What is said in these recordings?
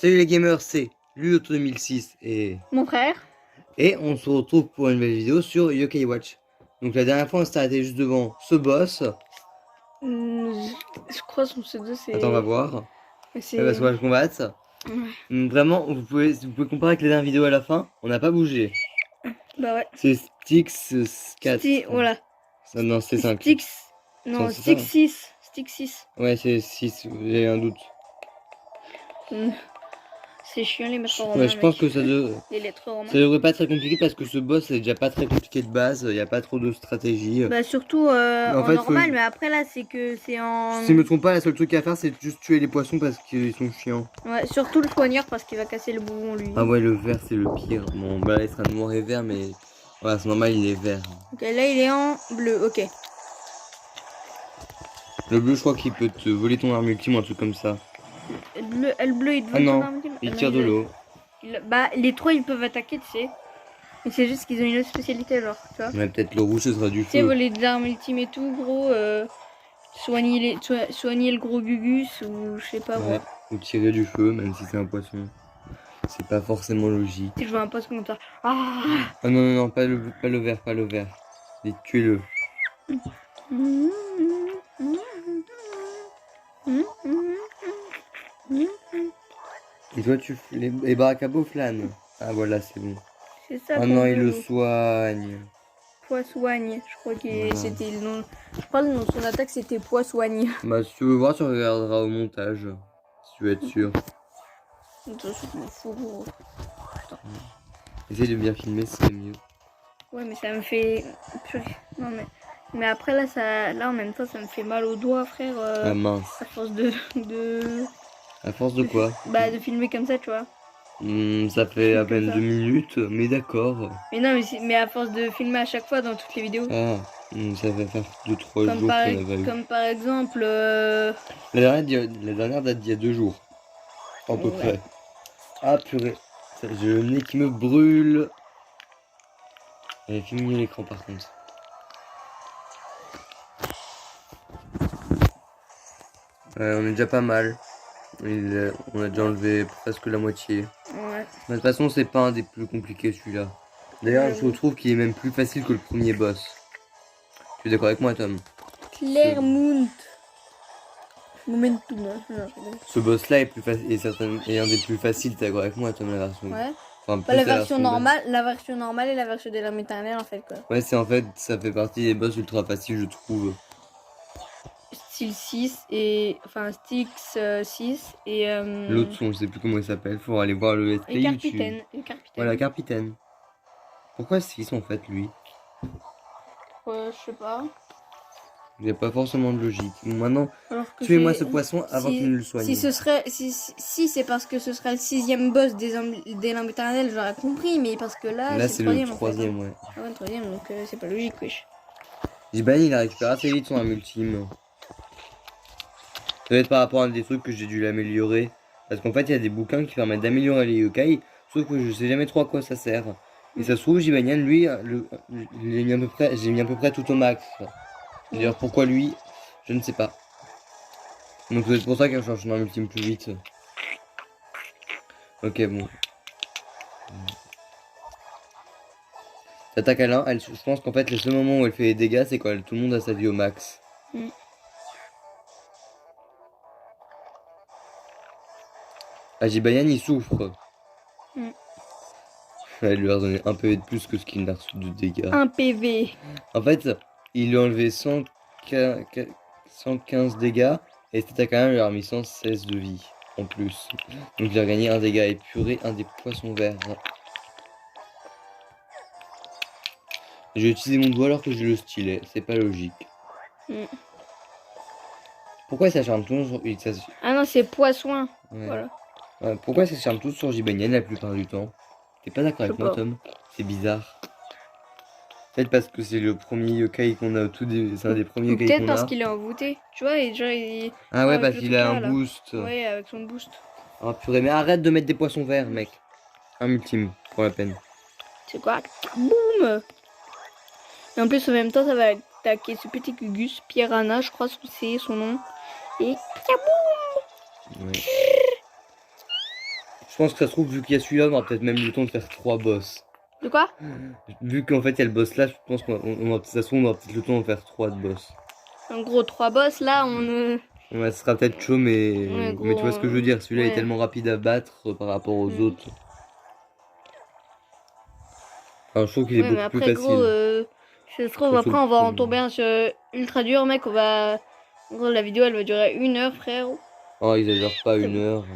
Salut les gamers, c'est Luoto 2006 et mon frère. on se retrouve pour une nouvelle vidéo sur Yokai Watch. Donc la dernière fois on s'est arrêté juste devant ce boss. Je crois son pseudo c'est. Attends, on va voir. C'est. Parce qu'on va le combattre. Ouais. Vraiment, vous pouvez comparer avec les dernières vidéos à la fin, on n'a pas bougé. Bah ouais. C'est Styx 4. Voilà. Ça, non, c'est 5. Styx. Non, C'est ça, Styx 6. Styx 6. Ouais, c'est 6, j'ai un doute. C'est chiant les lettres romaines. Ouais, je pense que ça, les lettres romaines. ça devrait pas être très compliqué parce que ce boss c'est déjà pas très compliqué de base, il n'y a pas trop de stratégie. Bah surtout en fait, normal, mais après là c'est que c'est en. Si je me trompe pas, la seule truc à faire c'est juste tuer les poissons parce qu'ils sont chiants. Ouais, surtout le soigneur parce qu'il va casser le boubon lui. Ah ouais, le vert c'est le pire. Bon, bah là il sera noir et vert, mais voilà, c'est normal, il est vert. Ok, là il est en bleu, ok. Le bleu, je crois qu'il peut te voler ton arme ultime ou un truc comme ça. Le bleu il te Ah vole non, ton arme ultime. il tire de l'eau. Bah les trois ils peuvent attaquer, tu sais. Mais c'est juste qu'ils ont une autre spécialité, genre, tu vois. Ouais, peut-être le rouge ce sera du Tu sais, feu. voler des armes ultimes et tout, gros. Soigner le gros Gugus ou je sais pas Ouais, moi. ou tirer du feu, même si c'est un poisson. C'est pas forcément logique. Si je vois un poste comme ça. Ah Ah non, non, non, pas le vert, pas le vert. Et tuez-le. Et toi, tu fais les baracabos flâne. Ah voilà, c'est bon. C'est ça. Oh non, il le soigne. Poissoigne, je crois que Voilà. c'était le nom. Je crois que le nom de son attaque c'était Poissoigne. Bah, si tu veux voir, tu regarderas au montage. Si tu veux être sûr. Je m'en fous, gros. Essaye de bien filmer, c'est mieux. Ouais, mais ça me fait. Non, mais après là, là en même temps, ça me fait mal aux doigts, frère. Ah mince. À force À force de quoi? Bah, de filmer comme ça, tu vois. Ça fait à peine 2 minutes, mais d'accord. Mais non, mais à force de filmer à chaque fois dans toutes les vidéos. Ah, ça va faire 2-3 jours qu'on a pas eu. Comme par exemple. La dernière date d'il y a 2 jours. À peu près. Ah purée. J'ai le nez qui me brûle. J'avais filmé l'écran par contre. On est déjà pas mal. On a déjà enlevé presque la moitié. Ouais. De toute façon, c'est pas un des plus compliqués celui-là. D'ailleurs, je trouve qu'il est même plus facile que le premier boss. Tu es d'accord avec moi, Tom? Clermont. Momentum. Ce boss-là est plus facile, est un des plus faciles. T'es d'accord avec moi, Tom, la version? Ouais. Enfin, Pas la version normale, la version normale et la version de l'arme éternelle en fait quoi. Ouais, c'est en fait, ça fait partie des boss ultra faciles, je trouve. Style 6 et. Enfin, Styx 6 et. L'autre son, je sais plus comment il s'appelle, faut aller voir le let's play YouTube. Le Carpitaine. Voilà, Carpitaine. Pourquoi 6 en fait, lui? Je sais pas. Il n'y a pas forcément de logique. Maintenant, tuez-moi ce poisson avant qu'il ne le soigne. Si c'est parce que ce serait le 6e boss des lampes éternelles, j'aurais compris, mais parce que là c'est le 3e, en fait. ouais. Ah ouais, le 3e, donc c'est pas logique, wesh. Jiban, il a récupéré assez vite son arme ultime. Ça doit être par rapport à des trucs que j'ai dû l'améliorer. Parce qu'en fait, il y a des bouquins qui permettent d'améliorer les yokai, sauf que je sais jamais trop à quoi ça sert. Et ça se trouve, Jibanian, lui, j'ai mis à peu près tout au max. D'ailleurs, pourquoi lui, je ne sais pas. Donc c'est pour ça qu'elle change son arme ultime plus vite. Ok, bon. T'attaques à l'un, je pense qu'en fait, le seul moment où elle fait les dégâts, c'est quand tout le monde a sa vie au max. Ajibayan, il souffre. Elle lui a donné un PV de plus que ce qu'il n'a reçu de dégâts. Un PV. En fait, il lui a enlevé 115 dégâts et cette attaque lui a remis 116 de vie en plus. Donc il a gagné un dégât épuré, un des poissons verts. J'ai utilisé mon doigt alors que j'ai le stylet, c'est pas logique. Pourquoi ça charme tous sur... Ah non, c'est poisson. Ouais. Voilà. Pourquoi ça charme tous sur Jibanian la plupart du temps? T'es pas d'accord avec moi, Tom? C'est bizarre. Peut-être parce que c'est le premier yokai qu'on a c'est un des premiers yokai qu'on a. Peut-être parce qu'il est envoûté. Tu vois, et genre il... Ah ouais, parce qu'il a un boost. Ouais, avec son boost. Oh purée, mais arrête de mettre des poissons verts, mec. Un ultime, pour la peine. C'est quoi? Boum! Et en plus, en même temps, ça va attaquer ce petit Gugus, Piranha, je crois que c'est son nom. Et kaboum! Ouais. pense que ça se trouve, vu qu'il y a celui-là, on aura peut-être même le temps de faire 3 boss. De quoi? Vu qu'en fait, il y a le boss là, je pense ça se trouve, on aura peut-être le temps de faire 3 de boss. En gros, 3 boss, là, Ouais, ce sera peut-être chaud, mais... Ouais, mais tu vois ce que je veux dire, celui-là est ouais. tellement rapide à battre par rapport aux autres. Enfin, je trouve qu'il est Ouais, mais beaucoup plus après, facile. gros, ça se trouve, Surtout après, on va le en tomber un sur ultra dur, mec. On va. En gros, la vidéo, elle va durer 1 heure, frère. Oh, ils exagèrent pas 1 heure.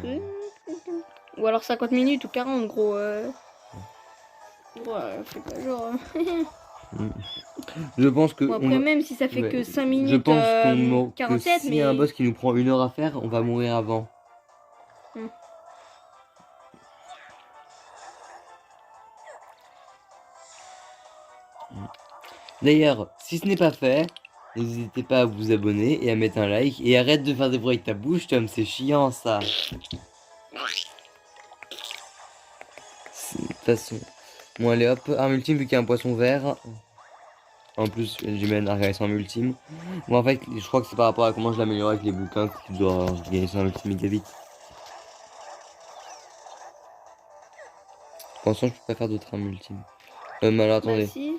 Ou alors 50 minutes ou 40, gros. Ouais, fais pas genre. Je pense que... Bon, après, même si ça fait ouais, que 5 je minutes, pense que 47, s'il y a un boss qui nous prend 1 heure à faire, on va mourir avant. Hmm. D'ailleurs, si ce n'est pas fait, n'hésitez pas à vous abonner et à mettre un like. Et arrête de faire des bruits avec ta bouche, Tom, c'est chiant ça. De toute façon. Bon, allez hop, arme ultime vu qu'il y a un poisson vert. En plus, j'ai mis une arc-en ultime. Bon, en fait, je crois que c'est par rapport à comment je l'améliore avec les bouquins que tu dois gagner son ultime méga vite. Pour l'instant, je peux pas faire d'autres armes ultimes. Mais alors, attendez. Bah, si,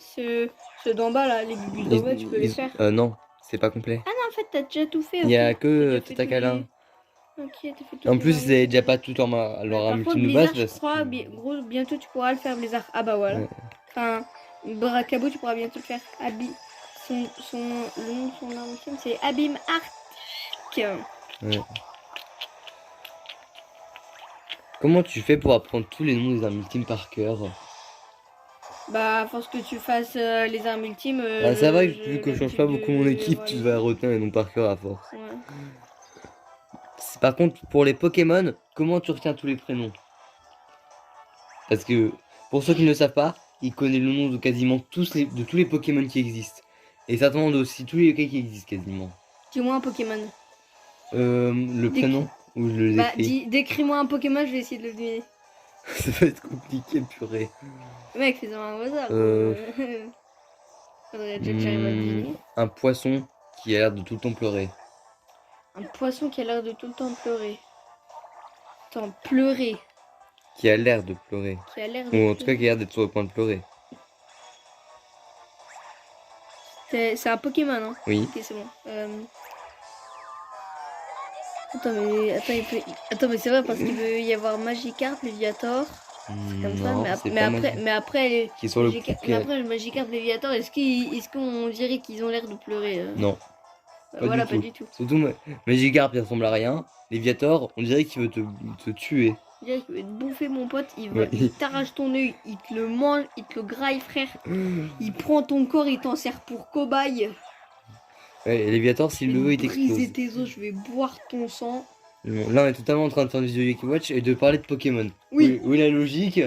ceux d'en bas, là, les gugus d'en bas, tu peux les faire. Non, c'est pas complet. Ah non, en fait, t'as déjà tout fait. Il y a ok. que T'as déjà fait Tatakala. Ok, t'as fait toutes En les plus, armes. ils avaient déjà pas tout en leur Par arme contre, ultime de Blizzard, base. je Parce crois, que... gros, bientôt tu pourras le faire, Blizzard. Ah bah voilà. Ouais. Enfin, Bracabo, tu pourras bientôt le faire. Le nom de son arme ultime, c'est Abîme Arc. Ouais. Comment tu fais pour apprendre tous les noms des armes ultimes par cœur? Bah, à force que tu fasses les armes ultimes. Ah, ça va, vu que je change pas beaucoup mon équipe, tu vas retenir les noms par cœur à force. Ouais. Par contre, pour les Pokémon, comment tu retiens tous les prénoms? Parce que, pour ceux qui ne le savent pas, il connaît le nom de quasiment tous les Pokémon qui existent. Et certainement aussi tous les yokai qui existent quasiment. Dis-moi un Pokémon. Le prénom? Ou je le Bah, décris? décris-moi un Pokémon, je vais essayer de le deviner. Ça va être compliqué, purée. Mec, fais-en un au hasard. Faudrait déjà que j'arrive à le deviner. Un poisson qui a l'air de tout le temps pleurer. Un poisson qui a l'air de tout le temps pleurer. Attends, pleurer. Qui a l'air de pleurer. Qui a l'air de Ou en tout cas qui a l'air d'être sur le point de pleurer. C'est un Pokémon, hein? Oui. Ok, c'est bon. Attends, mais c'est vrai parce qu'il peut y avoir Magikarp, Léviator. C'est comme ça, Non, c'est pas Magikarp. mais après, Qui est sur le mais après, le Magikarp, Léviator, est-ce qu'on dirait qu'ils ont l'air de pleurer? Non. Voilà, du pas tout. du tout. Surtout Magikarp il ressemble à rien. Léviator, on dirait qu'il veut te tuer. On dirait qu'il veut te bouffer, mon pote. Ouais. Il t'arrache ton œil, il te le mange, il te le graille, frère. Il prend ton corps, il t'en sert pour cobaye. Ouais, et Léviator, s'il le veut, il briser t'explose. tes os, je vais boire ton sang. Bon, là, on est totalement en train de faire une vidéo Yuki Watch et de parler de Pokémon. Oui. Où est la logique?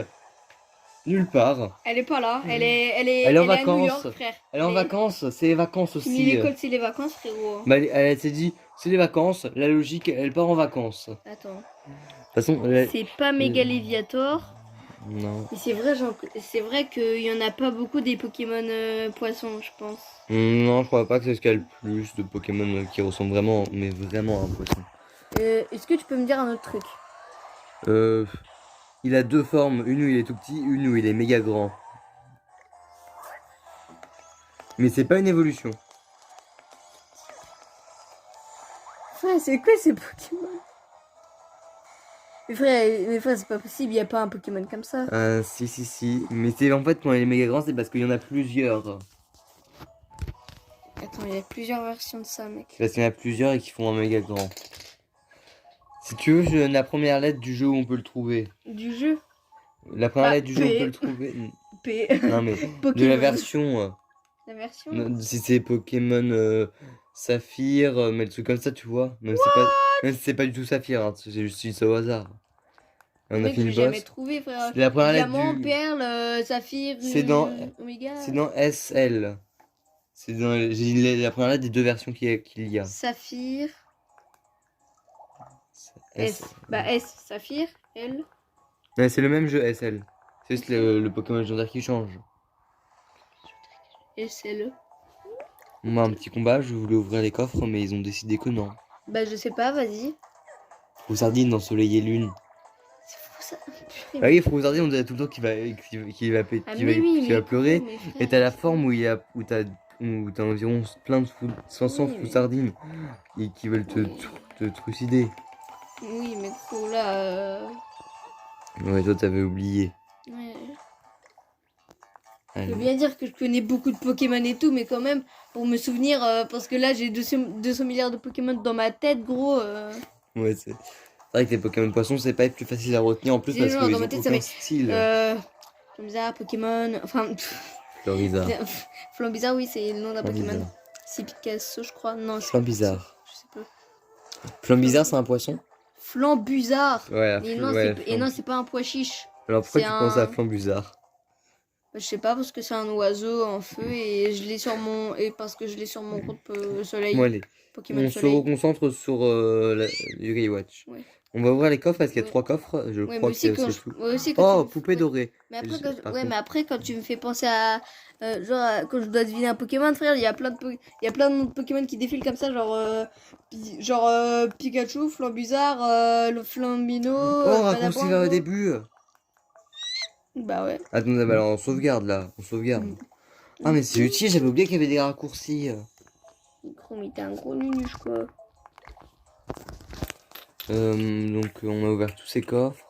Nulle part. Elle est pas là, elle est Elle est en elle est à vacances. New York, frère. Elle est en vacances, c'est les vacances Fini aussi. l'école, c'est les vacances, frérot. Bah, elle s'est dit, c'est les vacances, la logique, elle part en vacances. De Attends. toute façon, C'est pas Mega Léviator. non. Mais c'est vrai qu'il y en a pas beaucoup des Pokémon poissons, je pense. Non, je crois pas que c'est ce qu'il y a le plus de Pokémon qui ressemblent vraiment, mais vraiment à un poisson. Est-ce que tu peux me dire un autre truc? Il a deux formes, une où il est tout petit, une où il est méga grand. Mais c'est pas une évolution. Frère, c'est quoi ces Pokémon? Mais frère, c'est pas possible, y a pas un Pokémon comme ça. Si. Mais c'est en fait quand il est méga grand, c'est parce qu'il y en a plusieurs. Attends, il y a plusieurs versions de ça, mec. C'est parce qu'il y en a plusieurs et qui font un méga grand. Si tu veux, je donne la première lettre du jeu où on peut le trouver. Du jeu? La première Ah, lettre du jeu où P. on peut le trouver. P. Non mais de Pokémon. la version. La version? Si c'est Pokémon Saphir, mais le truc comme ça, tu vois. Même si c'est pas du tout Saphir, hein, c'est juste dit ça au hasard. On a Mec, fait une j'ai jamais boss. trouvé, frère. C'est la première lettre Diamant, du... perle, saphir, C'est dans... Oméga. C'est dans SL. C'est dans la première lettre des deux versions qu'il y a. Saphir. S. Bah S, saphir. L. Ouais, c'est le même jeu SL. C'est juste le Pokémon légendaire qui change. S, L. On a un petit combat, je voulais ouvrir les coffres, mais ils ont décidé que non. Bah je sais pas, vas-y. Aux sardines d'ensoleiller lune. C'est fou ça. exprime. Ah oui, Frouzardine, on dirait tout le temps Ah, qu'il mais oui, va mais pleurer. mais frère, Et t'as la c'est- forme où t'as environ plein de 500 Oui, mais- Froussardines et qui veulent Oui. te trucider. Oui, mais gros, là. Ouais, toi, t'avais oublié. Ouais. Je Allez. veux bien dire que je connais beaucoup de Pokémon et tout, mais quand même, pour me souvenir, parce que là, j'ai 200 milliards de Pokémon dans ma tête, gros. Ouais, c'est vrai que les Pokémon poissons, c'est pas plus facile à retenir en plus C'est parce genre, dans qu'ils ma ont tête, ça aucun fait. style. Flambizarre, Pokémon. Enfin. Florizard. Flambizarre, oui, c'est le nom d'un Pokémon. Flambizarre. C'est Picasso, je crois. Non, je Flambizarre. sais pas. Flambizarre, c'est un poisson? Flambuzarre. Ouais, Et non, ouais, et non, c'est pas un pois chiche. Alors pourquoi C'est tu penses à un. Flambuzarre? Je sais pas, parce que c'est un oiseau en feu et je l'ai sur mon. Et parce que je l'ai sur mon compte soleil. Bon, allez. Pokémon On se soleil. reconcentre sur Yu-Gi Watch. Ouais. On va ouvrir les coffres parce qu'il y a Ouais. 3 coffres. Je Ouais, crois mais aussi que quand c'est tout. ouais, aussi quand Oh, tu me- poupée ouais. dorée. Mais après, quand... Par ouais, contre- mais après, quand tu me fais penser à. Quand je dois deviner un Pokémon, frère, il y a plein il y a plein de noms de Pokémon qui défilent comme ça, Pikachu, Flambuzarre, le Flambino, Oh, raccourci Badabouin, vers le gros. début. Bah ouais. Attendez, bah alors on sauvegarde là. On sauvegarde. Mm. Ah, mais c'est utile, j'avais oublié qu'il y avait des raccourcis. Gros, mais t'es un gros nunuche, quoi. Donc on a ouvert tous ces coffres.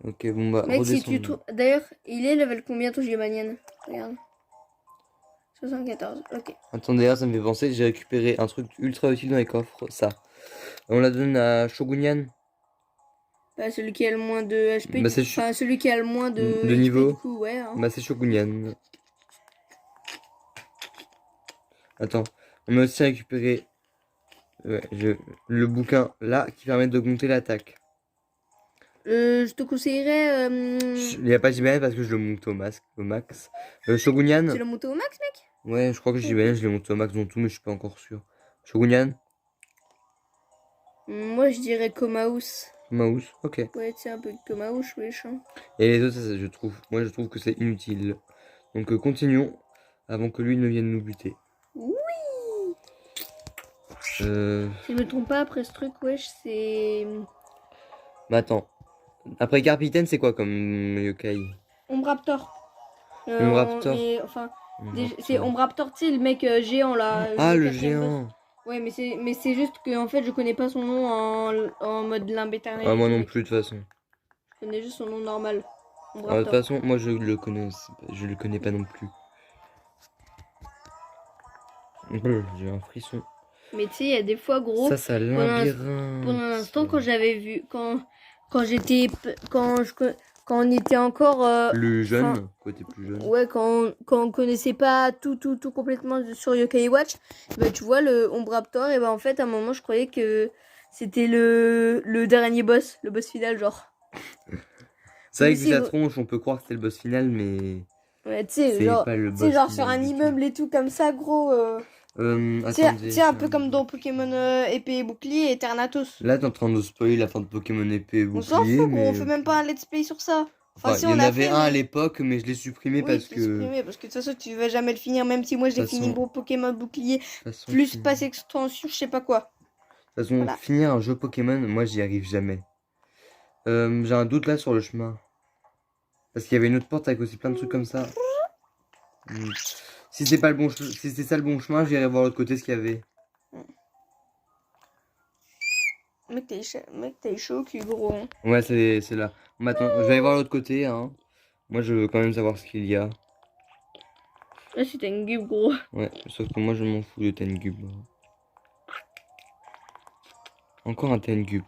Ok, bon bah Mec, si tu redescendons. trouves. D'ailleurs, il est level combien ton Gibanian? Regarde. 74, ok. Attendez, là ça me fait penser, j'ai récupéré un truc ultra utile dans les coffres, ça. On la donne à Shogunian. Bah, celui qui a le moins de HP. Bah, c'est Enfin, celui qui a le moins de de HP, niveau. du coup, ouais. Hein. Bah c'est Shogunian. Attends, on a aussi récupéré le bouquin là qui permet d'augmenter l'attaque. Je te conseillerais. Il n'y a pas JBL parce que je le monte au max. Shogunian. Tu l'as monté au max, mec? Ouais, je crois que JBL, je l'ai monté au max dans tout, mais je suis pas encore sûr. Shogunian. Moi, je dirais Comaus. Mouse, ok. Ouais, tu sais, un peu de Comaus, wesh. Hein. Et les autres, je trouve. Moi, je trouve que c'est inutile. Donc, continuons avant que lui ne vienne nous buter. Oui! Euh... Si je me trompe pas, après ce truc, wesh, c'est. Mais attends. Après Capitaine, c'est quoi comme yokai? Ombraptor. Ombraptor. Enfin, c'est Ombraptor, tu sais, le mec géant là. Ah, le quatrième boss. géant. Ouais, mais c'est juste que en fait, je connais pas son nom en mode limbe éternel. Ah, moi non plus, de toute façon. Je connais juste son nom normal. De toute Ombraptor. façon, moi, je le connais. Je le connais pas non plus. J'ai un frisson. Mais tu sais, il y a des fois, gros. Ça labyrinthe. Pendant un instant, quand j'avais vu. Quand j'étais. Quand on était encore. Plus jeune. enfin, Quand t'es plus jeune. Ouais, quand on connaissait pas tout complètement sur Yokai Watch, bah, tu vois, le Ombraptor, et bah en fait, à un moment, je croyais que c'était le dernier boss, le boss final, genre. C'est vrai Mais que vu si, sa tronche, on peut croire que c'était le boss final, mais Ouais, tu sais, c'est genre, pas le tu sais, boss genre sur final un du tout. immeuble et tout, comme ça, gros. Tu Attendez. sais, un peu comme dans Pokémon épée et bouclier et Ternatos. Là, t'es en train de spoiler la fin de Pokémon épée et On s'en bouclier, fout, gros, mais... on fait même pas un let's play sur ça. Enfin, Enfin, si il y on en a avait fait, un à mais- l'époque, mais je l'ai supprimé Oui, parce tu l'as que... supprimé, parce que de toute façon, tu vas jamais le finir, même si moi j'ai De toute fini façon- bon Pokémon bouclier, de toute façon, plus passe extension, je sais pas quoi. De toute façon, Voilà. finir un jeu Pokémon, moi, j'y arrive jamais. J'ai un doute là sur le chemin. Parce qu'il y avait une autre porte avec aussi plein de trucs comme ça. Si c'est pas le bon si c'est ça le bon chemin, j'irai voir l'autre côté ce qu'il y avait. Mec, t'es chaud, cul, gros. Hein. Ouais, c'est là. Maintenant, je vais aller voir l'autre côté, hein. Moi, je veux quand même savoir ce qu'il y a. Là, c'était une gueule, gros. Ouais, sauf que moi, je m'en fous de Tengub. Encore un Tengub.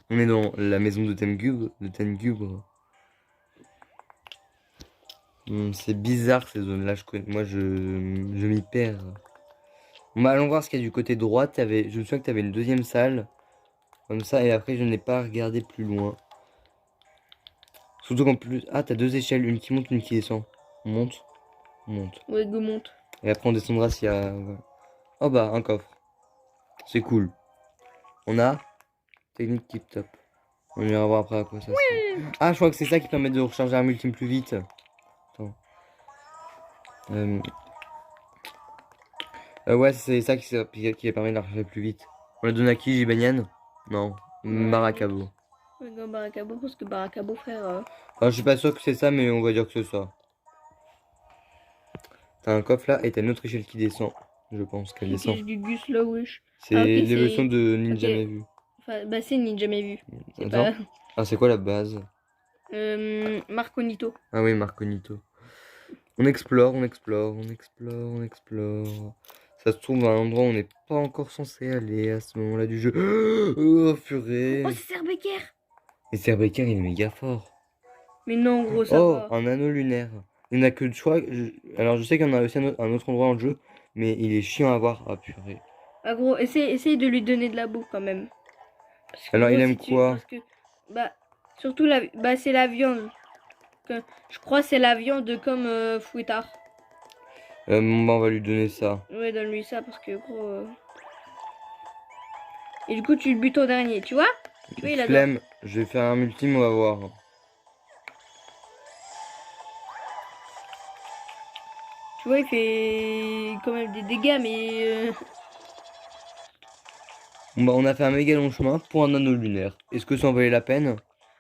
On est dans la maison de Tengub. C'est bizarre ces zones-là. Moi, je m'y perds. Bon, bah, allons voir ce qu'il y a du côté droit. Je me souviens que tu avais une deuxième salle. Comme ça, et après, je n'ai pas regardé plus loin. Surtout qu'en plus... Ah, t'as deux échelles. Une qui monte, une qui descend. On monte. On monte. Ouais, go monte. Et après, on descendra s'il y a... ouais. Oh bah, un coffre. C'est cool. On a... Technique tip top. On ira voir après à quoi ça sert. Ah, je crois que c'est ça qui permet de recharger un ultime plus vite. Attends. Ouais, c'est ça qui permet de la recharger plus vite. On la donne à qui, Gibanian? Non. Maracabo. Ouais, dans Barakabo parce que Barakabo, frère. Enfin, je suis pas sûr que c'est ça, mais on va dire que c'est ça. T'as un coffre là et t'as une autre échelle qui descend. Je pense qu'elle descend. Kikish Gugus là, wesh. C'est Ah, ok, l'évolution c'est- de Ninja ok. jamais vu. Enfin, bah, c'est ni jamais vu. C'est Attends. pas. Ah, c'est quoi la base? Marconito. Ah oui, Marconito. On explore, on explore, on explore, on explore. Ça se trouve à un endroit où on n'est pas encore censé aller à ce moment-là du jeu. Oh, purée. Oh, c'est Serbecker! Et Cerbecker, il est méga fort. Mais non, gros, ça Oh, va. un anneau lunaire. Il n'y en a que de choix. Alors, je sais qu'il y en a aussi un autre endroit dans le jeu, mais il est chiant à voir. Ah, purée. Ah, gros, essaye de lui donner de la bouffe quand même. Parce que, Alors, il gros, aime quoi? parce que, bah, surtout, bah, c'est la viande. Je crois que c'est la viande comme Fouettard. Bon, bah, on va lui donner ça. Ouais, donne-lui ça parce que, gros. Et du coup, tu le butes au dernier, tu vois? Tu vois, il adore. Flemme, je vais faire un ultime, on va voir. Tu vois, il fait quand même des dégâts, mais. Bon, bah, on a fait un méga long chemin pour un anneau lunaire. Est-ce que ça en valait la peine?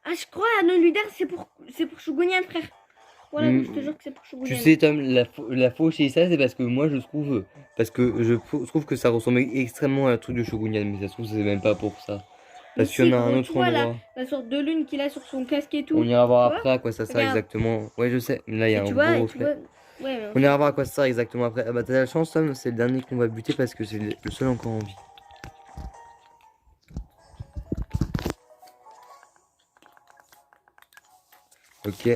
Ah, je crois, Anneau Ludaire, c'est pour Shogunyan, frère. Voilà, je te jure que c'est pour Shogunyan. Tu sais, Tom, la faux chez ça, c'est parce que moi je trouve. Parce que trouve que ça ressemble extrêmement à un truc de Shogunyan, mais ça se trouve, c'est même pas pour ça. Parce qu'il y en a un autre tu vois, endroit. la sorte de lune qu'il a sur son casque et tout. On ira voir Tu après à quoi ça sert Regarde. exactement. Ouais, je sais. Mais là, il y a Et un tu gros vois, reflet. ouais, mais On ira voir à quoi ça sert exactement après. Ah bah, t'as la chance, Tom, c'est le dernier qu'on va buter parce que c'est le seul encore en vie. Ok.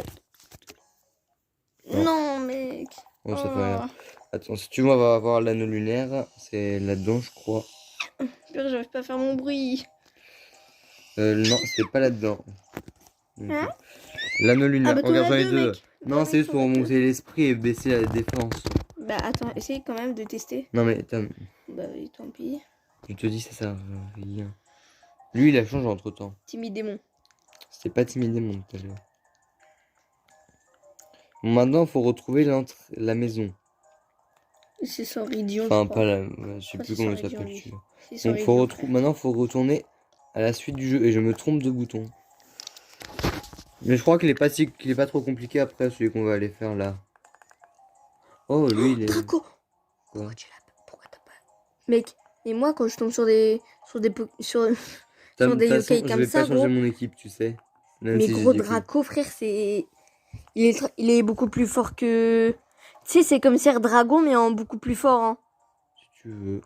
Non, mec. Bon, ça fait rien. Attends, si tu veux, on va voir l'anneau lunaire. C'est là-dedans, je crois. Purée, j'arrive pas à faire mon bruit. Non, c'est pas là-dedans. Hein? L'anneau lunaire. Ah, bah, t'en Regarde, as j'en ai deux, deux. mec. Non, Toi, c'est mec, juste pour t'en as deux. monter l'esprit et baisser la défense. Bah, attends, essaye quand même de tester. Non, mais Tom, Bah oui, tant pis. je te dis, ça sert à rien. Lui, il a changé entre temps. Timide démon. C'était pas timidé, mon tout à l'heure. Bon, maintenant, il faut retrouver la maison. C'est son Ridion. Enfin, je crois. pas la. Je sais crois plus que comment c'est il son s'appelle. Ridion, celui-là. C'est son Donc, Ridion, frère. maintenant, il faut retourner à la suite du jeu. Et je me trompe de bouton. Mais je crois qu'il est pas trop compliqué après celui qu'on va aller faire là. Oh, lui, il est. Draco. Quoi? Pourquoi t'as pas. Mec, et moi, quand je tombe sur des. Sur des. Sur De des toute façon, yokai je comme vais ça, pas changer gros. mon équipe, tu sais. Même Mais si j'ai gros, dit que- Draco, frère, c'est. Il est beaucoup plus fort que. Tu sais, c'est comme Serre Dragon, mais en beaucoup plus fort, hein. Si tu veux.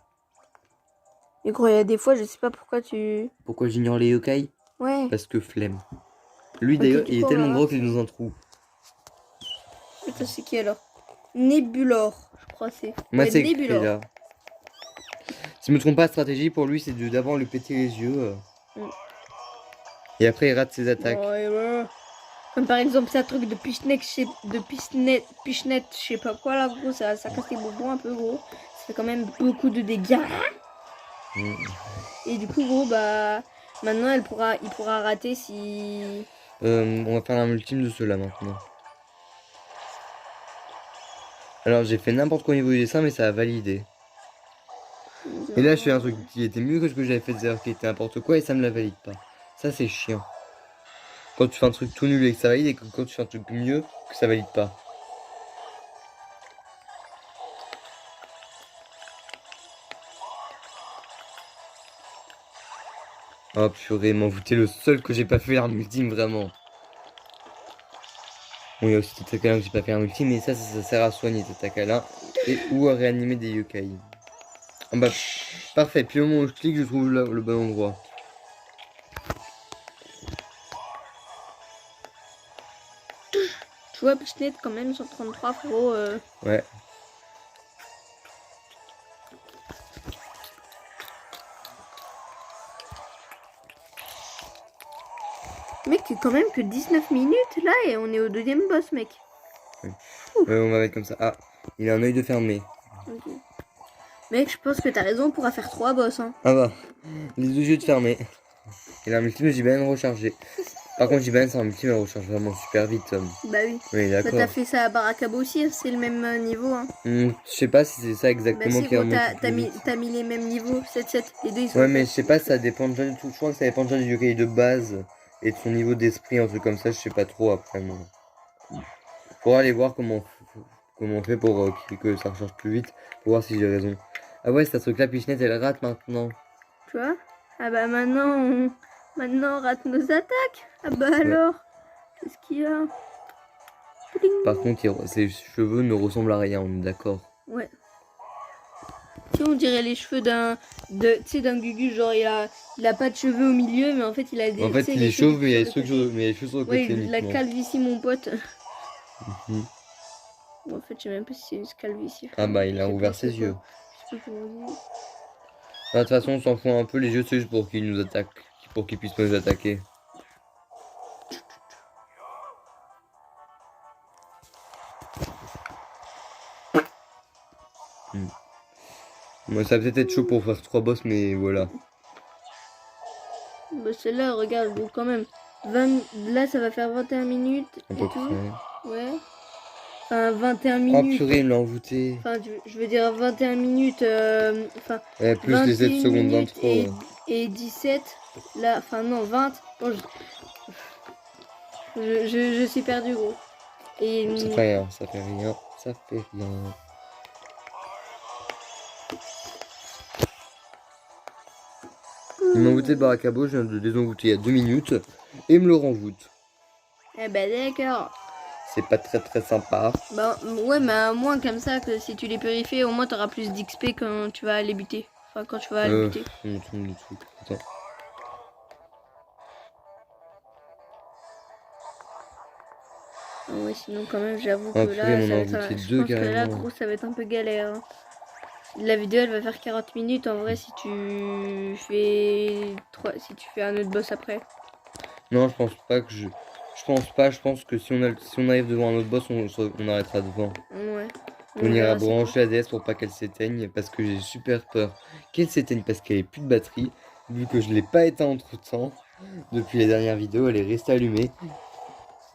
Mais gros, il y a des fois, je sais pas pourquoi tu. Pourquoi j'ignore les yokai? Ouais. Parce que flemme. Lui, Ok, d'ailleurs, du il est coup, on tellement va gros voir. qu'il est dans un trou. Attends, c'est qui alors? Nebulor, je crois c'est. Moi, Ouais, c'est écrit Nebulor. là. Si je me trompe pas, la stratégie pour lui, c'est d'abord lui péter les yeux. Mm. Et après, il rate ses attaques. Ouais, ouais. Comme par exemple, ça truc de Pichnet, Pichnet, je sais pas quoi là, gros, ça casse les bonbons un peu, gros. Ça fait quand même beaucoup de dégâts. Mm. Et du coup, gros, bah. Maintenant, il pourra rater si. On va faire un ultime de ceux-là maintenant. Alors, j'ai fait n'importe quoi au niveau du dessin, mais ça a validé. Et là, je fais un truc qui était mieux que ce que j'avais fait, c'est-à-dire qui était n'importe quoi et ça me la valide pas. Ça, c'est chiant. Quand tu fais un truc tout nul et que ça valide, et que quand tu fais un truc mieux, que ça valide pas. Oh purée, m'en vous, t'es le seul que j'ai pas fait l'arme ultime, vraiment. Bon, il y a aussi Tatakala que j'ai pas fait l'arme ultime, mais ça sert à soigner Tatakala. Et ou à réanimer des yokai. Ah bah, parfait, puis au moment où je clique, je trouve le bon endroit. Tu vois, Pichnet, quand même, sur 33, frérot. Ouais. Mec, quand même que 19 minutes là et on est au deuxième boss, mec. On va mettre comme ça. Ah, il a un œil de fermé. Ok. Mec, je pense que t'as raison, on pourra faire 3 boss, hein. Ah bah, les deux yeux de fermés. Et l'arme ultime, j'ai bien rechargé. Par contre, j'ai bien ça, l'arme ultime, elle recharge vraiment super vite. Bah oui. Oui, Bah d'accord. t'as fait ça à Barakabo aussi, hein, c'est le même niveau, hein. Je sais pas si c'est ça Bah exactement si, qui gros, remonte t'as plus mis, vite. t'as mis les mêmes niveaux, 7-7. Les deux, ils sont Ouais, mais je sais pas, ça dépend déjà du tout. Je crois que ça dépend déjà du yokai de base. et de son niveau d'esprit, un truc comme ça, je sais pas trop après moi. Faudra aller voir comment on fait pour que ça recharge plus vite, pour voir si j'ai raison. Ah ouais, c'est un truc là, Pichenette elle rate maintenant. Tu vois? Ah bah maintenant on rate nos attaques. Ah bah alors, qu'est-ce qu'il y a? Pling. Par contre, ses cheveux ne ressemblent à rien, on est d'accord. Ouais. Tu sais, on dirait les cheveux d'un Gugu, genre il a pas de cheveux au milieu, mais en fait il a des. En fait, il est chauve, mais il y a les cheveux sur le côté Ouais, la uniquement. calvitie, mon pote. Mhm. Bon, en fait, je sais même pas si c'est une calvitie. Ah bah, il a Je sais ouvert pas ses c'est quoi. yeux. Je sais pas comment on dit. Ah, de toute façon, on s'en fout un peu, les yeux, c'est juste pour qu'ils nous attaquent, pour qu'ils puissent nous attaquer. Moi, ça va peut-être être chaud pour faire 3 boss, mais voilà. Bah, celle-là, regarde, bon, quand même. Là, ça va faire 21 minutes. À Et peu tout. près. Ouais. Enfin, 21 Oh minutes. purée, il l'a envoûté. Enfin, je veux dire 21 minutes. Enfin, Ouais, plus les 7 secondes minutes d'intro. Ouais. et 17. Là, enfin, non, 20. Bon, je suis perdu, gros. Et. Ça fait rien, ça fait rien, ça fait rien. Il m'a envoûté Barakabo, je viens de le désenvoûter il y a 2 minutes, et il me le renvoûte. Eh ben, d'accord. C'est pas très sympa. Bah, ouais, mais à moins comme ça, que si tu les purifies, au moins t'auras plus d'XP quand tu vas les buter. Enfin, quand tu vas les buter. On me trompe de truc. Attends. Ah ouais, sinon, quand même, j'avoue que Ah, là, purée, ça on va a être envoûté je deux pense que là, carrément. gros, ça va être un peu galère. Hein. La vidéo, elle va faire 40 minutes. En vrai, si tu fais si tu fais un autre boss après. Non, je pense pas que je. Je pense pas, je pense que si on arrive devant un autre boss, on arrêtera devant. Ouais. On ira verra c'est brancher la DS pour pas qu'elle s'éteigne, parce que j'ai super peur qu'elle s'éteigne parce qu'elle ait plus de batterie. Vu que je l'ai pas éteint entre temps, depuis les dernières vidéos, elle est restée allumée.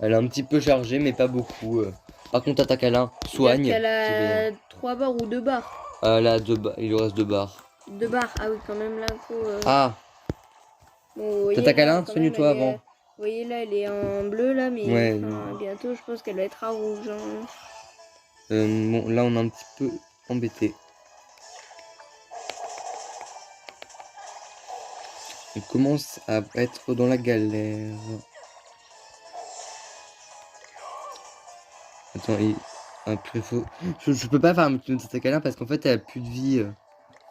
Elle est un petit peu chargée, mais pas beaucoup. Par contre, attaque à l'un, soigne. Elle c'est a bien. 3 barres ou 2 barres. Là, il lui reste 2 barres. 2 barres, ah oui, quand même, là, faut. Ah, Bon, vous voyez, t'attaques à là, l'un, quand même, soigne-toi elle est, avant. vous voyez, là, elle est en bleu, là, mais Ouais. enfin, bientôt, je pense qu'elle va être à rouge. Hein. Bon, là, on est un petit peu embêté. On commence à être dans la galère. Attends, après, faut. Je peux pas faire un petit attaque à l'un parce qu'en fait, elle a plus de vie.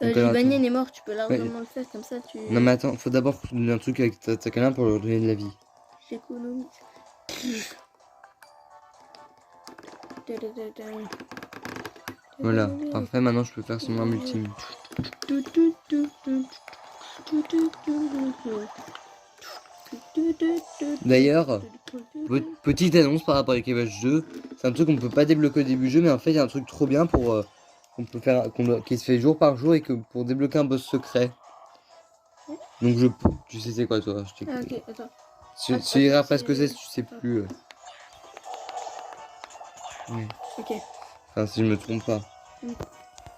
Donc, alors, Jibanien est mort, tu peux largement Ouais. le faire comme ça, tu. Non, mais attends, faut d'abord donner un truc avec ta attaque à l'un pour leur donner de la vie. J'économise. Voilà, parfait, maintenant je peux faire son arme ultime. D'ailleurs, petite annonce par rapport à Cavage 2, c'est un truc qu'on peut pas débloquer au début du jeu, mais en fait il y a un truc trop bien pour qu'on peut faire, qui se fait jour par jour et que pour débloquer un boss secret. Donc tu sais c'est quoi toi, je Ah, t'écoute. ok, attends. Tu diras pas ce que c'est si tu sais plus. Ouais. Ok. Enfin si je me trompe pas. Mm.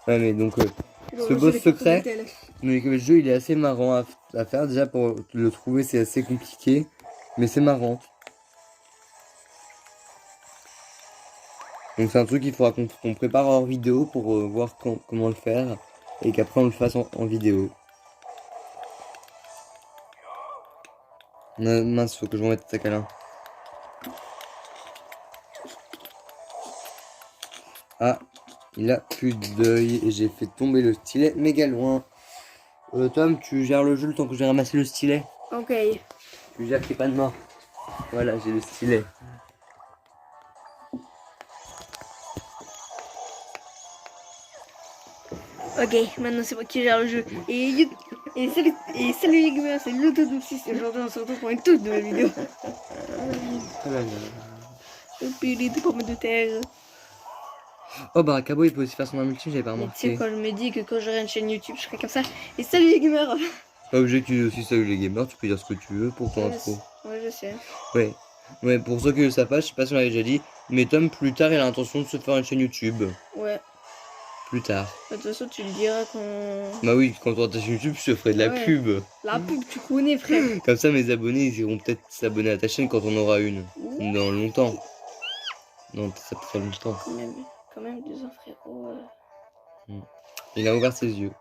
Ouais mais donc ce boss secret, le jeu il est assez marrant à faire. Déjà pour le trouver c'est assez compliqué, mais c'est marrant. Donc c'est un truc qu'il faudra qu'on prépare hors vidéo pour voir comment le faire et qu'après on le fasse en vidéo. Mince, faut que je remette ta câlin. Ah, il a plus d'œil et j'ai fait tomber le stylet méga loin. Tom, tu gères le jeu le temps que j'ai ramassé le stylet. Ok. Tu gères qu'il n'y ait pas de mort. Voilà, j'ai le stylet. Ok, maintenant c'est moi qui gère le jeu. Et salut les gamers, c'est l'Autodoxis et aujourd'hui on se retrouve pour une toute nouvelle vidéo. Oh là là. Et puis les deux pommes de terre. Oh bah Cabo il peut aussi faire son arme ultime, j'avais pas Mais tu sais, remarqué. quand je me dis que quand j'aurai une chaîne YouTube, je serai comme ça. Et salut les gamers. Pas obligé que tu dises aussi salut les gamers, tu peux dire ce que tu veux pour ton intro. Ouais, je sais. Ouais. Ouais, pour ceux qui ne le savent pas, je sais pas si on l'avait déjà dit, mais Tom plus tard il a l'intention de se faire une chaîne YouTube. Ouais. plus tard. De toute façon, tu le diras quand... Bah oui, quand on attache YouTube, je te ferai de la Ouais. pub. La pub, tu connais, frère. Comme ça, mes abonnés, ils iront peut-être s'abonner à ta chaîne quand on aura une. Dans longtemps. Non, ça fait longtemps. Quand même 2 ans, frérot. Il a ouvert ses yeux.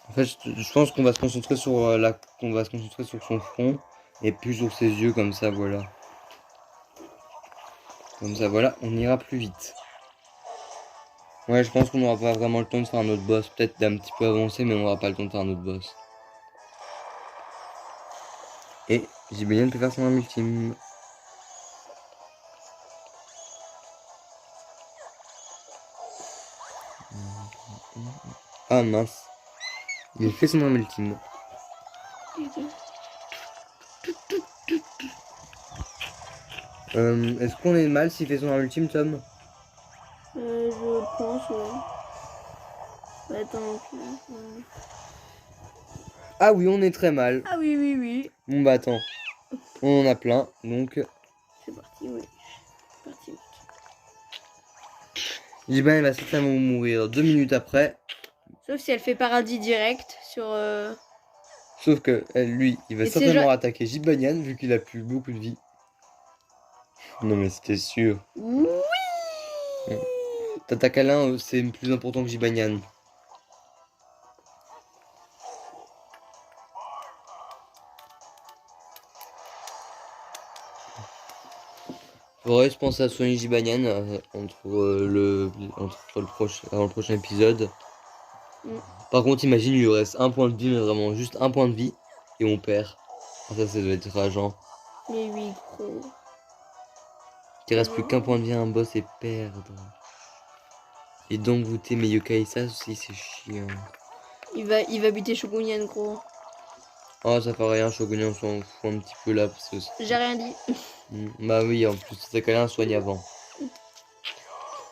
En fait, je pense qu'on va se concentrer sur qu'on va se concentrer sur son front et plus sur ses yeux, comme ça, voilà. Comme ça, voilà, on ira plus vite. Ouais, je pense qu'on n'aura pas vraiment le temps de faire un autre boss. Peut-être d'un petit peu avancé, mais on n'aura pas le temps de faire un autre boss. Et JBN peut faire son arme ultime. Ah mince. Il fait son arme ultime. Est-ce qu'on est mal s'il fait son arme ultime, Tom? Je pense, ouais. Attends. Ah oui, on est très mal. Ah oui, oui, oui. Bon bah attends. On en a plein, donc... C'est parti, oui. C'est parti. JBN va certainement mourir 2 minutes après. Sauf si elle fait paradis direct sur... Sauf que lui, il va Et c'est certainement attaquer Jibanyan vu qu'il a plus beaucoup de vie. Non mais c'était sûr. Oui. T'attaques Alain, c'est plus important que Jibanyan. Faudrait se penser à soigner Jibanyan entre le prochain épisode. Par contre, imagine, il lui reste un point de vie, mais vraiment juste un point de vie, et on perd. Ça doit être rageant. Mais oui, gros. Il reste plus qu'un point de vie à un boss et perdre. Et donc vous t'aimez yokai, ça aussi c'est chiant. Il va buter Shogunyan, gros. Oh, ça fait rien, Shogunyan, on s'en fout un petit peu là. Parce que J'ai rien dit. Bah oui, en plus, ça quand même un soigne avant.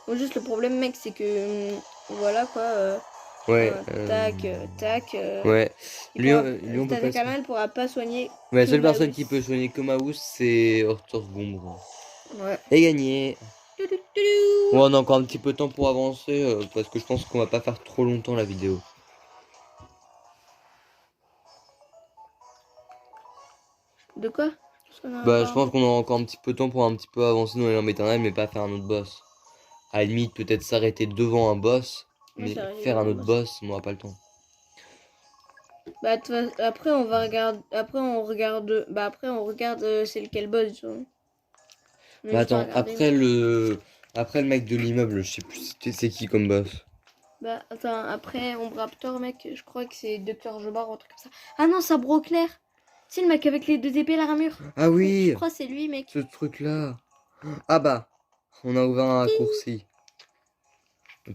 Bon, juste le problème, mec, c'est que... voilà, quoi. Ouais. Tac. Ouais. Lui, on peut pas. Tatakamel pourra pas soigner. Ouais, la seule Kumaus. personne qui peut soigner Komaus, c'est Hortor Gombre. Ouais. Et gagné. Bon, on a encore un petit peu de temps pour avancer, parce que je pense qu'on va pas faire trop longtemps la vidéo. De quoi? Bah, je pense qu'on aura encore un petit peu de temps pour un petit peu avancer dans les lampes éternelles, mais pas faire un autre boss. À la limite, peut-être s'arrêter devant un boss, mais faire un autre boss, on n'aura pas le temps. Bah, après, on va regarder. Après, on regarde. Bah, après, on regarde c'est lequel boss. Tu vois. Bah, attends, après le mec de l'immeuble, je sais plus c'est qui comme boss. Bah, attends, après, Ombre Raptor, mec, je crois que c'est Dr. Jobar ou un truc comme ça. Ah non, ça Broclair. C'est le mec avec les 2 épées, l'armure. Ah oui. Je crois que c'est lui, mec. Ce truc-là. Ah bah, on a ouvert un raccourci.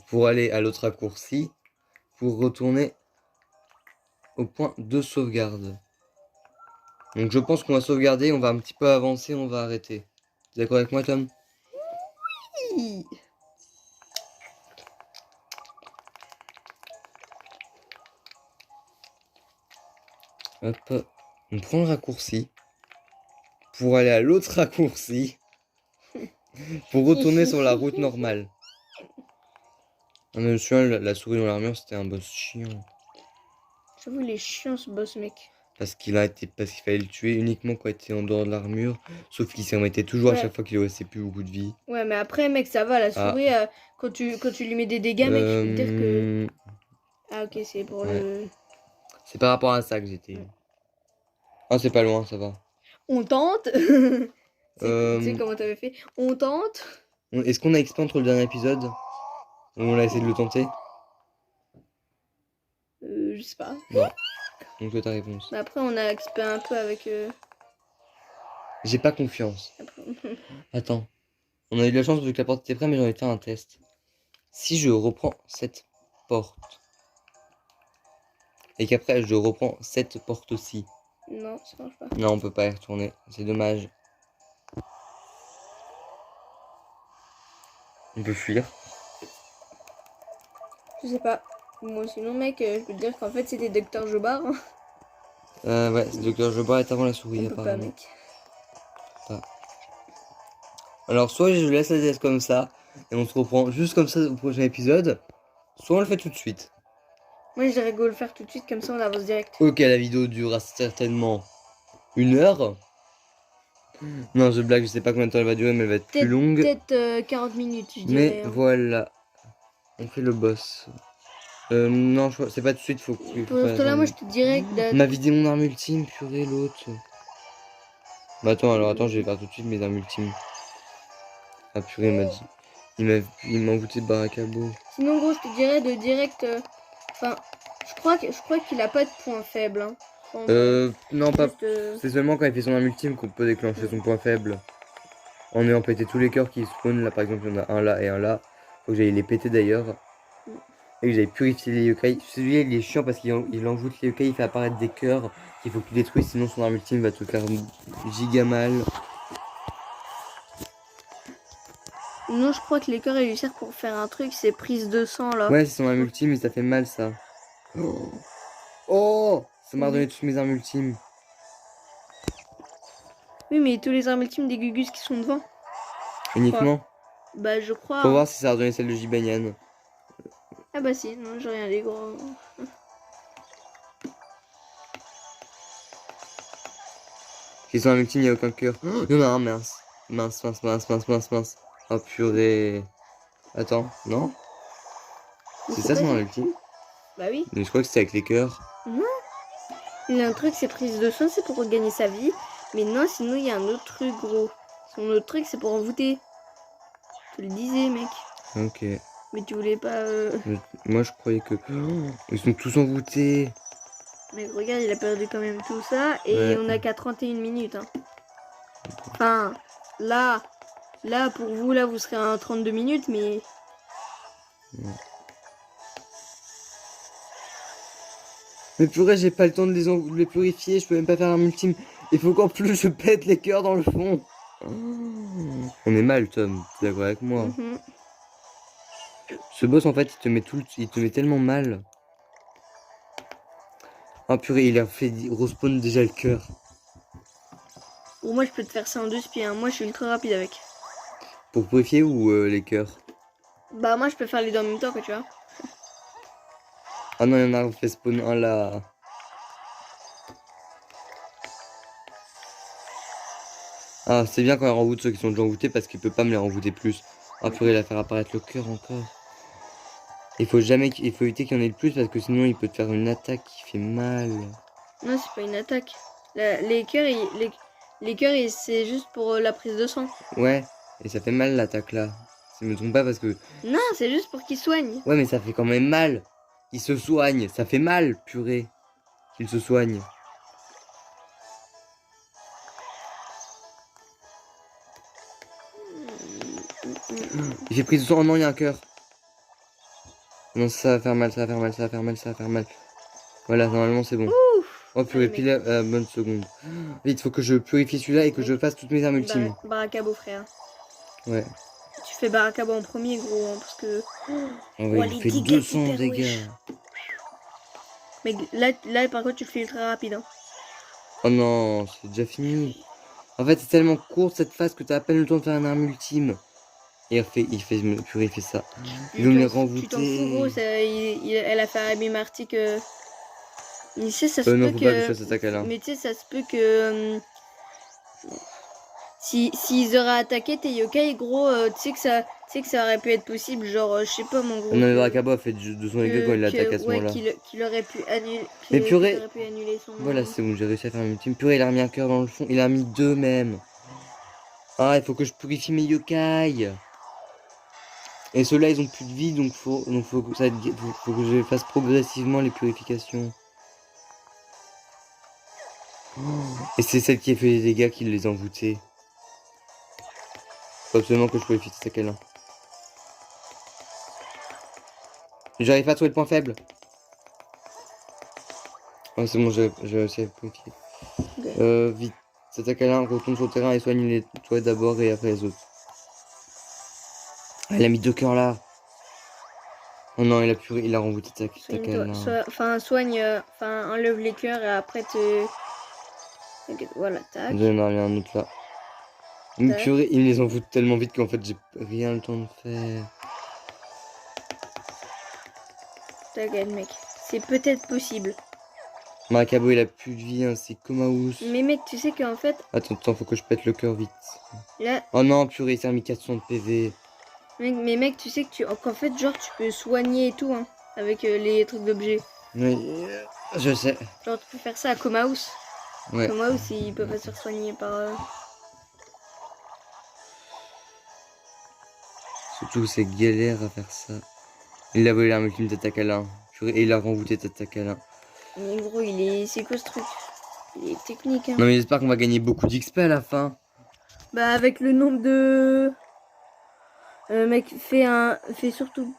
Pour aller à l'autre raccourci, pour retourner au point de sauvegarde. Donc je pense qu'on va sauvegarder, on va un petit peu avancer, on va arrêter. T'es d'accord avec moi, Tom? Oui. Hop, on prend le raccourci pour aller à l'autre raccourci pour retourner sur la route normale. Ah, mais je me souviens, la souris dans l'armure, c'était un boss chiant. J'avoue, il est chiant ce boss, mec. Parce qu'il fallait le tuer uniquement quand il était en dehors de l'armure. Sauf qu'il s'en mettait toujours à chaque fois qu'il lui restait plus beaucoup de vie. Ouais, mais après, mec, ça va, la souris, quand tu lui mets des dégâts, mec, je peux te dire que... Ah, ok, c'est pour le... C'est par rapport à ça que j'étais... Ah, c'est pas loin, ça va. On tente. Tu sais comment t'avais fait? On tente. Est-ce qu'on a XP entre le dernier épisode? Ou on a essayé de le tenter? Je sais pas. Non. Donc ta réponse. Mais après, on a XP un peu avec... J'ai pas confiance. Attends. On a eu de la chance vu que la porte était prête, mais j'en ai fait un test. Si je reprends cette porte, et qu'après je reprends cette porte aussi. Non, ça marche pas. Non, on peut pas y retourner. C'est dommage. On peut fuir. Je sais pas. Bon, sinon, mec, je peux te dire qu'en fait, c'était Dr. Jobar. Ouais, Dr. Jobar est avant la souris, On peut pas, apparemment. mec. Pas. Alors, soit je laisse la tête comme ça, et on se reprend juste comme ça au prochain épisode, soit on le fait tout de suite. Moi, je dirais go le faire tout de suite, comme ça on avance direct. Ok, la vidéo durera certainement 1 heure. Non, je blague, je sais pas combien de temps elle va durer, mais elle va être plus longue. Peut-être 40 minutes, je Mais dirais. voilà, on fait le boss. Non, c'est pas tout de suite, faut Pour ce temps-là, moi, je te dirais que... On m'a vidé mon arme ultime, purée, l'autre. Bah attends, je vais faire tout de suite mes armes ultimes. Ah purée, il m'a dit. Il m'a envoûté de Barakabo. Sinon, gros, je te dirais de direct... Enfin, je crois qu'il a pas de point faible. Hein. Non, pas... Juste, C'est seulement quand il fait son arme ultime qu'on peut déclencher son point faible. En ayant pété tous les cœurs qui spawnent, là par exemple, il y en a un là et un là. Faut que j'aille les péter d'ailleurs. Et que j'aille purifier les yokai. Celui-là il est chiant parce qu'il envoûte les yokai, il fait apparaître des cœurs qu'il faut que tu détruises, sinon son arme ultime va te faire giga mal. Non, je crois que les cœurs, il lui sert pour faire un truc, c'est prise de sang, là. Ouais, c'est son arme ultime et ça fait mal ça. Oh, ça m'a redonné toutes mes armes ultimes. Oui, mais tous les armes ultimes des Gugus qui sont devant. Uniquement. Bah, je crois. Faut Hein. voir si ça a redonné celle de Jibanyan. Ah bah si, non, j'ai rien dit, gros. Si son arme ultime, il n'y a aucun cœur. Oh, il y en a un, mince. Mince. Oh purée. Attends, non? C'est ça son arme ultime? Bah oui. Mais je crois que c'était avec les cœurs. Non. Il y a un truc, c'est prise de sang, c'est pour regagner sa vie. Mais non, sinon, il y a un autre truc, gros. Son autre truc, c'est pour envoûter. Tu le disais, mec. Ok. Mais tu voulais pas... Moi, je croyais que... Oh, ils sont tous envoûtés. Mec, regarde, il a perdu quand même tout ça. Et Ouais. on a qu'à 31 minutes. Hein. Enfin, là, pour vous, là, vous serez à 32 minutes, mais... Ouais. Mais purée, j'ai pas le temps de les purifier, je peux même pas faire l'arme ultime. Il faut qu'en plus je pète les cœurs dans le fond. Oh. On est mal, Tom, t'es d'accord avec moi? Ce boss, en fait, il te met tellement mal. Oh purée, il a fait respawn déjà le cœur. Bon, moi, je peux te faire ça en 2 spies. Hein. Moi, je suis ultra rapide avec. Pour purifier ou les cœurs? Bah, moi, je peux faire les deux en même temps, quoi, tu vois. Ah non, il y en a un fait spawn un là. Ah, c'est bien quand il renvoûte ceux qui sont déjà envoûtés parce qu'il peut pas me les renvoûter plus. Ah purée, il va faire apparaître le cœur encore. Il faut éviter qu'il y en ait de plus parce que sinon il peut te faire une attaque qui fait mal. Non, c'est pas une attaque. Les cœurs, les cœurs, c'est juste pour la prise de sang. Ouais, et ça fait mal l'attaque là. Si je me trompe pas parce que... Non, c'est juste pour qu'il soigne. Ouais, mais ça fait quand même mal. Il se soigne, ça fait mal, purée. Qu'il se soigne. Il fait prise de sang, oh non, il y a un cœur. Non, ça va faire mal. Voilà, normalement c'est bon. Ouf. Oh purée, pile à la bonne seconde. Vite, faut que je purifie celui-là et que je fasse toutes mes armes ultimes. Barakabo, frère. Ouais. Tu fais Barakabo en premier, gros, hein, parce que... Oh, ouais, il fait 200 dégâts. Mais là, par contre, tu le fais ultra rapide. Hein. Oh non, c'est déjà fini. En fait, c'est tellement court cette phase que t'as à peine le temps de faire une arme ultime. Et purée, il fait ça. Il veut me les renvoûter. Tu t'en fous, gros, elle a fait un Martic. Mais tu sais, ça se non, peut faut que... pas que je fasse attaque là. Mais tu sais, ça se peut que... S'ils auraient attaqué tes yokai, gros, tu sais que ça aurait pu être possible, genre, je sais pas, mon gros. Non, mais Barakabo a fait 200 dégâts quand il l'attaque à ce moment-là. Qu'il aurait pu annuler. Mais purée. Aurait pu annuler son... Voilà, c'est bon, j'ai réussi à faire une ultime. Purée, il a remis un cœur dans le fond. Il a mis 2 même. Ah, il faut que je purifie mes yokai. Et ceux-là, ils ont plus de vie, donc faut que je fasse progressivement les purifications. Et c'est celle qui a fait les dégâts qui les a envoûtés. Faut absolument que je purifie cette là. J'arrive pas à trouver le point faible. Oh, c'est bon, j'ai réussi à purifier. Okay. Vite. Cette là, retourne sur le terrain et soigne les toi d'abord et après les autres. Ah, il a mis 2 cœurs là. Oh non, il a renvoûté Takala. Enfin, enlève les cœurs et après te... Voilà, tac. Il y en a un autre là. Mais purée, ils me les en foutent tellement vite qu'en fait j'ai rien le temps de faire. T'inquiète, mec. C'est peut-être possible. Maracabo il a plus de vie, hein, c'est Komaous. Mais mec, tu sais qu'en fait, Attends, faut que je pète le cœur vite. là, Oh non, purée, il s'est remis 400 de PV. mec, tu sais qu'en fait, genre, tu peux soigner et tout, hein, avec les trucs d'objets. Oui, je sais. Genre, tu peux faire ça à Komaous. Ouais. Komaous, il peut pas se faire soigner par... Surtout c'est galère à faire ça. Il a volé l'arme ultime Tatakala. Purée, et il a renvoûté Tatakala. Mais gros, c'est quoi ce truc? Il est technique, hein. Non mais j'espère qu'on va gagner beaucoup d'XP à la fin. Bah, avec le nombre de... mec, fais surtout...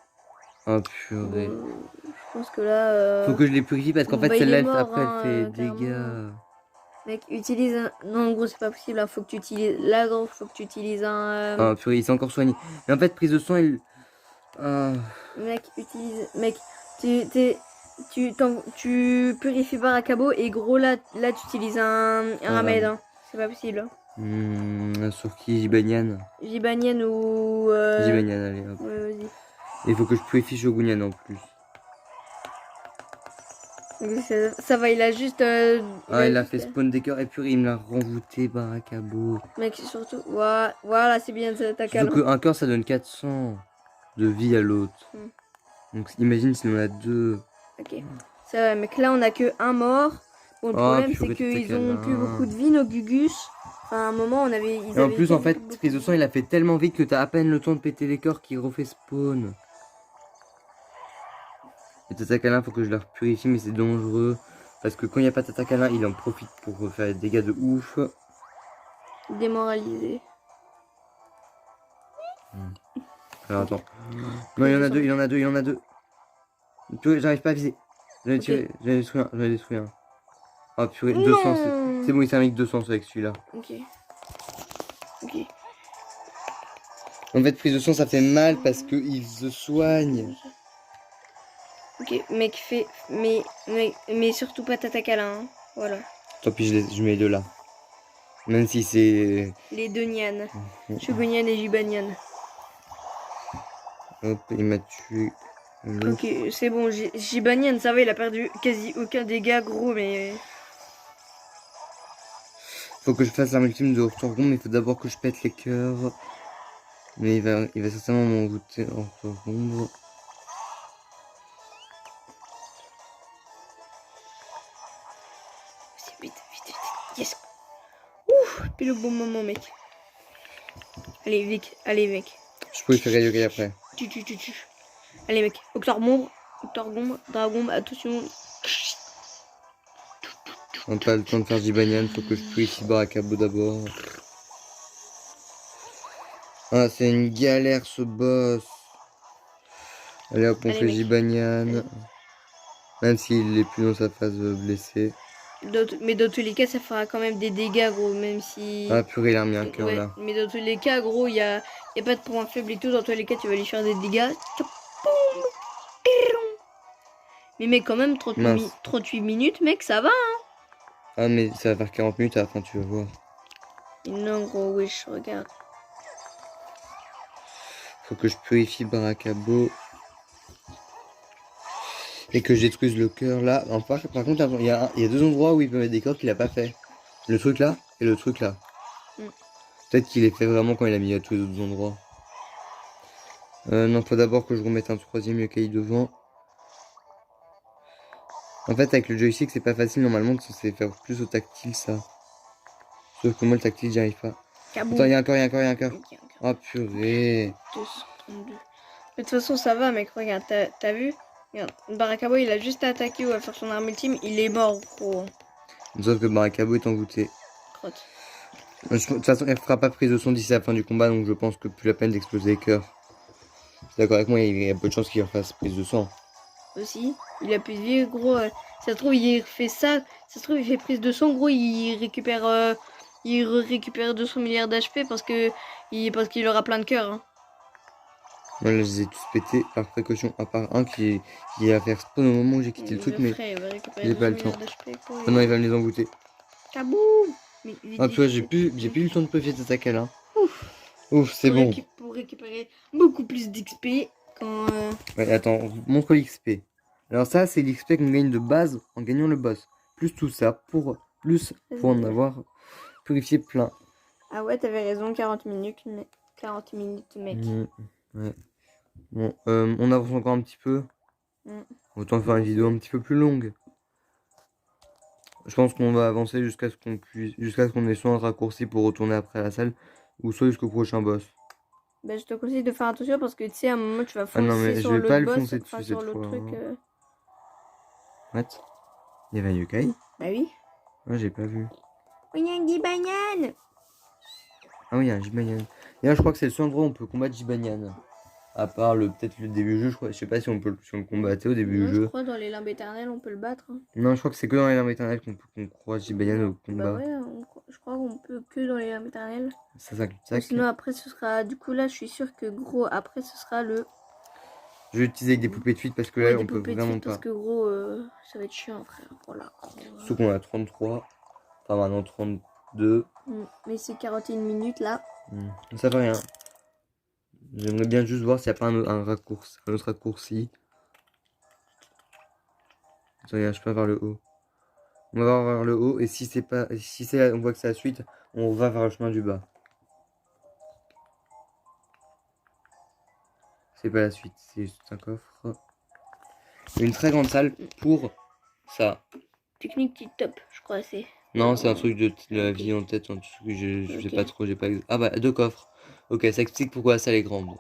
Oh purée. Bon, je pense que là... Faut que je les purifie parce qu'en fait bah, il celle-là, est elle- mort, après hein, elle fait clairement. dégâts. Mec, utilise un... Non, en gros, c'est pas possible, là. Faut que tu utilises... Là, gros, faut que tu utilises un... Oh purée, il s'est encore soigné. Mais en fait, prise de sang, il... Ah. Mec, utilise... Mec, tu purifies Baracabo et gros, là tu utilises un remède, hein. C'est pas possible, hein. Sur qui? Jibanian. Gibanian ou... Jibanian, allez hop. Ouais, vas-y. Et il faut que je purifie Shogunian en plus. Ça va, il a juste... Il a fait spawn des cœurs et purée, il me l'a renvoûté, Baracabo. Mec, surtout... Voilà, c'est bien, ta Surtout qu'un cœur, ça donne 400 de vie à l'autre. Donc imagine si on a deux. Ok. Ça va, mec, là, on a que un mort. Bon, le problème, c'est purée, qu'ils ont Tatakala. plus beaucoup de vie, nos Gugus. Enfin, à un moment, ils Et en avaient plus, en beaucoup, fait, beaucoup prise de sang, il a fait tellement vite que t'as à peine le temps de péter les cœurs qui refait spawn. Et Tatakala, faut que je la purifie, mais c'est dangereux. Parce que quand il n'y a pas Tatakala, il en profite pour faire des dégâts de ouf. démoralisés. Alors attends. Non, il y en a deux, il y en a deux, il y en a deux. Purée, j'arrive pas à viser. J'en ai tiré, j'en ai détruit un. Oh purée, 200, c'est bon, il s'est mis 200 avec celui-là. Ok. En fait, prise de sang, ça fait mal parce qu'il se soigne. Ok, mec, mais surtout pas Tatakala, hein. Voilà. Tant pis, je mets les deux là. Même si c'est... Les deux Nyan. Shogunian et Jibanian. Hop, il m'a tué. Ok, c'est bon, Jibanian, ça va, il a perdu quasi aucun dégât, gros, mais... Faut que je fasse l'arme ultime de Orthorgombe, mais il faut d'abord que je pète les cœurs. Mais il va certainement m'envoûter Orthorgombe. Vite. Yes. Ouf, pile au bon moment, mec. Allez, mec. Je peux faire Yokai après. Tu. Allez, mec. Octorgombe, Dragon, attention. On n'a pas le temps de faire Jibanian, faut que je purifie Baracabo d'abord. Ah, c'est une galère ce boss. Allez hop, on fait Jibanian. Même s'il est plus dans sa phase blessée. Mais dans tous les cas, ça fera quand même des dégâts, gros, même si... Ah purée, il a remis un cœur ouais, là. mais dans tous les cas, gros, il y a pas de point faible et tout. Dans tous les cas, tu vas lui faire des dégâts. Mais mec, quand même, 38 minutes, mec, ça va, hein. Ah mais ça va faire 40 minutes à la fin, tu vas voir. Non, gros, oui, je regarde. Faut que je purifie Baracabo. Et que je détruise le cœur là. Par contre, attends, il y a deux endroits où il peut mettre des cœurs qu'il a pas fait. Le truc là et le truc là. Peut-être qu'il les fait vraiment quand il a mis à tous les autres endroits. Non, faut d'abord que je remette un troisième yokai devant. En fait, avec le joystick, c'est pas facile normalement, c'est faire plus au tactile ça. Sauf que moi, le tactile, j'y arrive pas. Kaboum. Attends, il y a un cœur. Oh purée. 232. Mais de toute façon, ça va, mec. Regarde, t'as vu? Regarde, Baracabo, il a juste attaqué ou à faire son arme ultime. Il est mort, gros. Sauf que Baracabo est envoûté. Crotte. De toute façon, elle fera pas prise de son d'ici la fin du combat, donc je pense que plus la peine d'exploser les cœurs. C'est d'accord avec moi, il y a peu de chances qu'il refasse prise de sang. Aussi, il a plus de vie, gros. Ça se trouve, il fait ça. Ça se trouve, il fait prise de sang, gros. Il récupère 200 milliards d'HP parce qu'il aura plein de cœurs. Hein. Moi, là, je les ai tous pétés par précaution, à part un qui a fait spawn au moment où j'ai quitté le truc, mais j'ai pas le temps. Non, il va me les envoûter. Kaboum! Ah, tu vois, j'ai plus eu le temps de purifier cette attaque là. Ouf, c'est bon. Pour récupérer beaucoup plus d'XP quand... Ouais, attends, montre l'XP. Alors ça, c'est l'XP qu'on gagne de base en gagnant le boss. Plus tout ça, pour en avoir purifié plein. Ah ouais, t'avais raison, 40 minutes, mec. 40 minutes, mec. Ouais. Bon, on avance encore un petit peu. Mm. Autant faire une vidéo un petit peu plus longue. Je pense qu'on va avancer jusqu'à ce qu'on ait soit un raccourci pour retourner après à la salle, ou soit jusqu'au prochain boss. Bah, je te conseille de faire attention parce que tu sais, à un moment, tu vas foncer Ah non, mais je sur vais pas l'autre le boss, foncer enfin, dessus sur cette l'autre fois. truc. What? Il y avait un yokai? Bah oui. Ah, j'ai pas vu. Oh, il y a un Gibanyan. Ah oui, il y a un Jibanyan. Et là, je crois que c'est le seul endroit où on peut combattre Jibanyan. À part peut-être le début du jeu, je sais pas si on le combattait au début Non, du je jeu. crois dans les limbes éternelles, on peut le battre. Hein. Non, je crois que c'est que dans les larmes éternelles qu'on croise Jibanyan au combat. Bah ouais, je crois qu'on peut que dans les limbes éternelles. Ça, Ou sinon après ce sera... Du coup là, je suis sûre que gros, après ce sera le... Je vais utiliser avec des poupées de suite parce que là, on peut vraiment pas. Parce que gros, ça va être chiant, frère. Voilà. Surtout qu'on a 33. Enfin, maintenant 32. Mais c'est 41 minutes là. Ça fait rien. J'aimerais bien juste voir s'il n'y a pas un autre raccourci. Attends, regarde, je peux vers le haut. On va vers le haut et si c'est pas, on voit que c'est la suite, on va vers le chemin du bas. C'est pas la suite, c'est juste un coffre. Une très grande salle pour ça. Technique tip-top, je crois c'est. Non, c'est un truc de la vie en tête, un truc que je sais pas trop, j'ai pas... Ah bah, 2 coffres. Ok, ça explique pourquoi la salle est grande.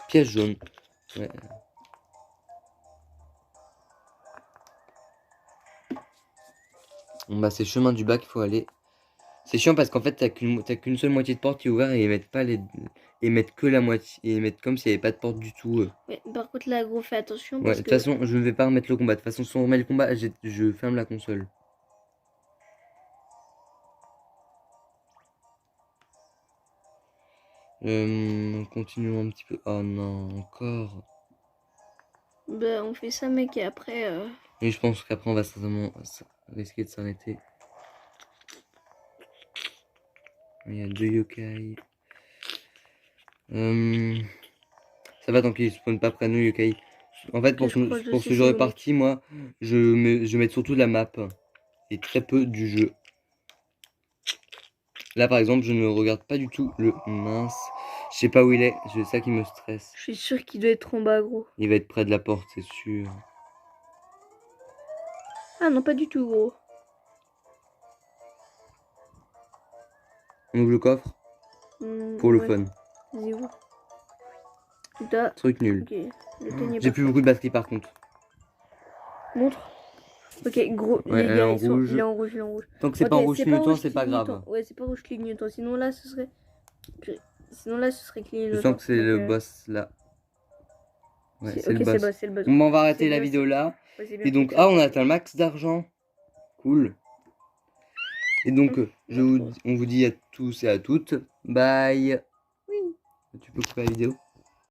Pièce jaune. Ouais. Bon bah, c'est chemin du bas qu'il faut aller. C'est chiant parce qu'en fait, t'as qu'une seule moitié de porte qui est ouverte et ils mettent pas ils mettent que la moitié. Ils mettent comme s'il n'y avait pas de porte du tout. Ouais, par contre, là, gros, fais attention. Ouais, de toute façon, je ne vais pas remettre le combat. De toute façon, si on remet le combat, je ferme la console. Continuons un petit peu. Oh non, encore. Bah, on fait ça, mec, et après. Et je pense qu'après, on va certainement risquer de s'arrêter. Il y a 2 yokai. Ça va tant qu'ils spawnent pas près de nous, yokai. En fait, pour ce genre de partie, moi, je mets surtout la map. Et très peu du jeu. Là, par exemple, je ne regarde pas du tout le mince. Je sais pas où il est, c'est ça qui me stresse. Je suis sûr qu'il doit être en bas, gros. Il va être près de la porte, c'est sûr. Ah non, pas du tout, gros. On ouvre le coffre pour le fun. Vas-y, ouvre. Truc nul. Okay. J'ai plus beaucoup de batterie par contre. Montre. Ok, gros, ouais, les gars, il est en rouge, il est en rouge. Tant que c'est pas en rouge clignotant, c'est pas grave. Ouais, c'est pas rouge clignotant. Sinon là, ce serait... clignotant. Je sens que c'est le boss là. Ouais, c'est le boss. On va arrêter la vidéo là. Ouais, et donc, on a atteint le max d'argent. Cool. Et donc, on vous dit à tous et à toutes, bye. Oui. Tu peux couper la vidéo?